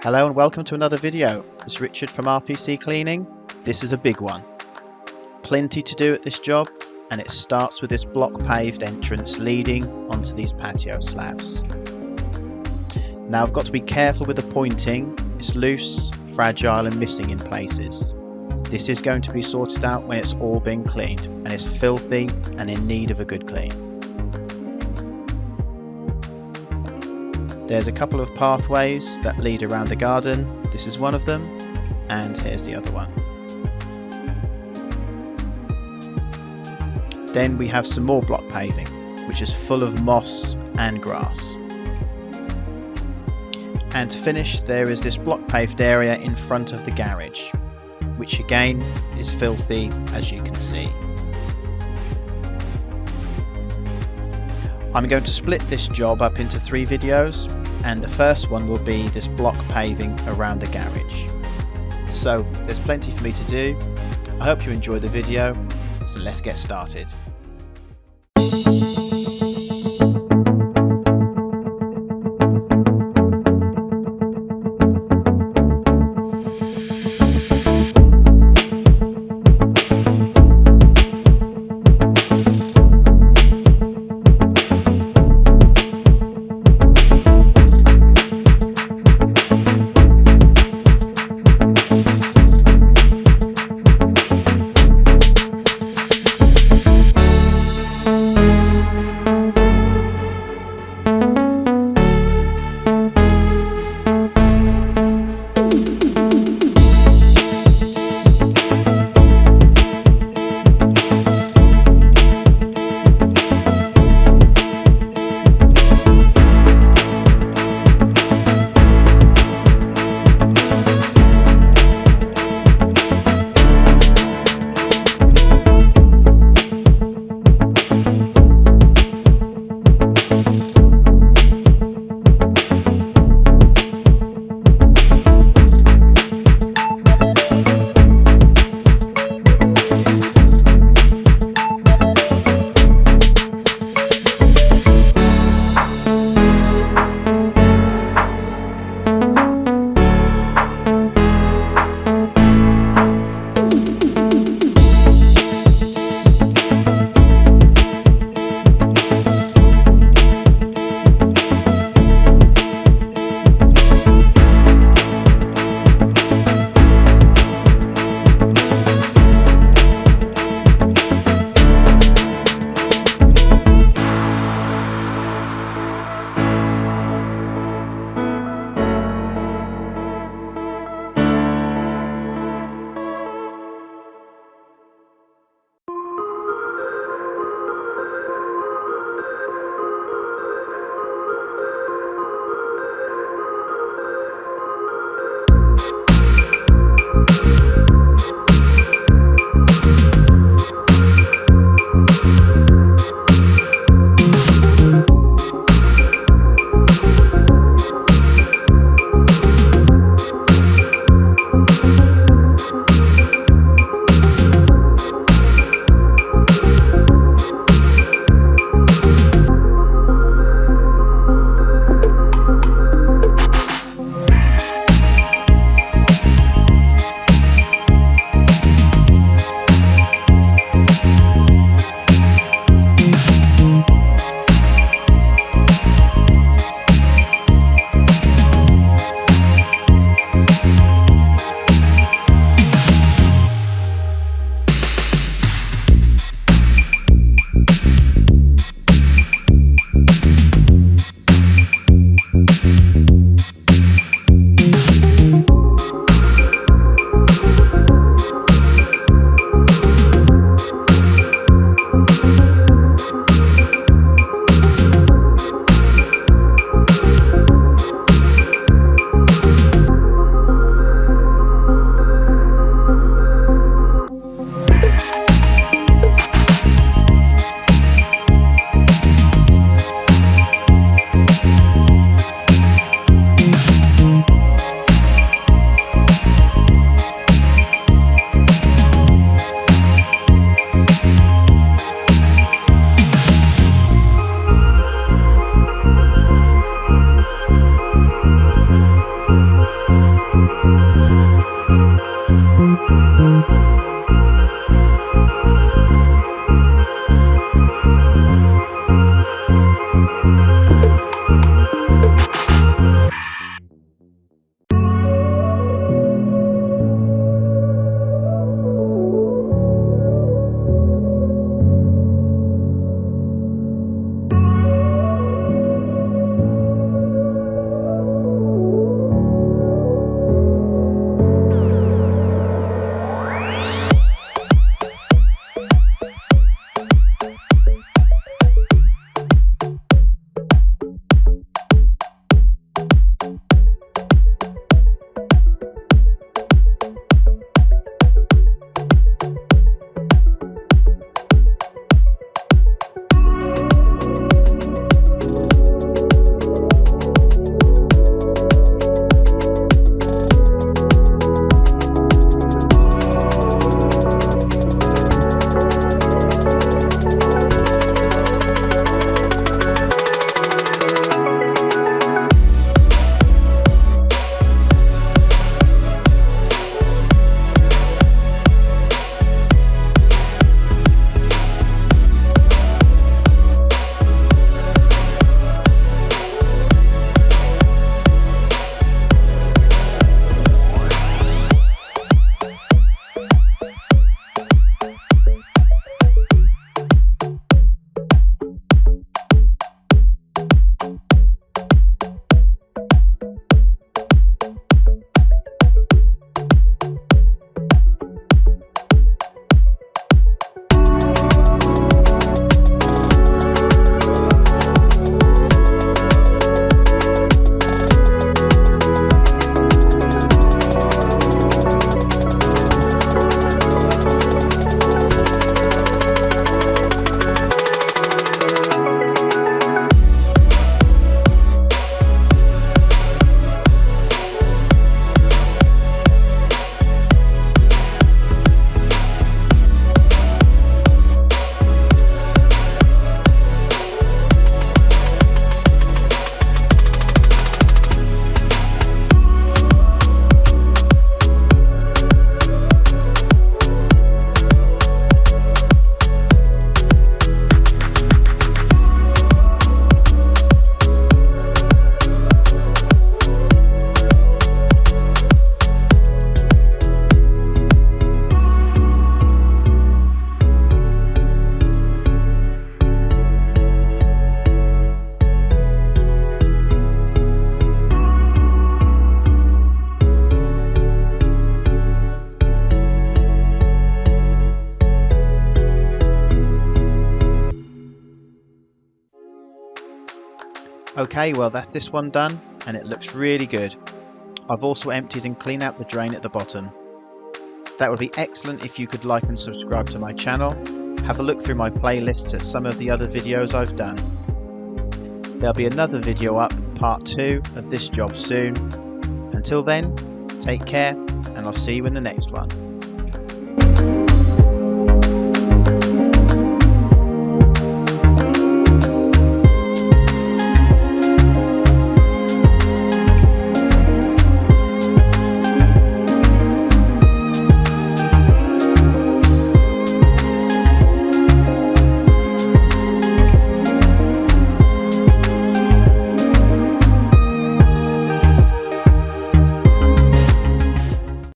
Hello and welcome to another video. It's Richard from RPC Cleaning. This is a big one. Plenty to do at this job, and it starts with this block paved entrance leading onto these patio slabs. Now I've got to be careful with the pointing. It's loose, fragile and missing in places. This is going to be sorted out when it's all been cleaned, and it's filthy and in need of a good clean. There's a couple of pathways that lead around the garden. This is one of them, and here's the other one. Then we have some more block paving, which is full of moss and grass. And to finish, there is this block paved area in front of the garage, which again is filthy, as you can see. I'm going to split this job up into 3 videos, and the first one will be this block paving around the garage. So there's plenty for me to do. I hope you enjoy the video, so let's get started. Okay, well that's this one done and it looks really good. I've also emptied and cleaned out the drain at the bottom. That would be excellent if you could like and subscribe to my channel. Have a look through my playlists at some of the other videos I've done. There'll be another video up, part 2 of this job soon. Until then, take care and I'll see you in the next one.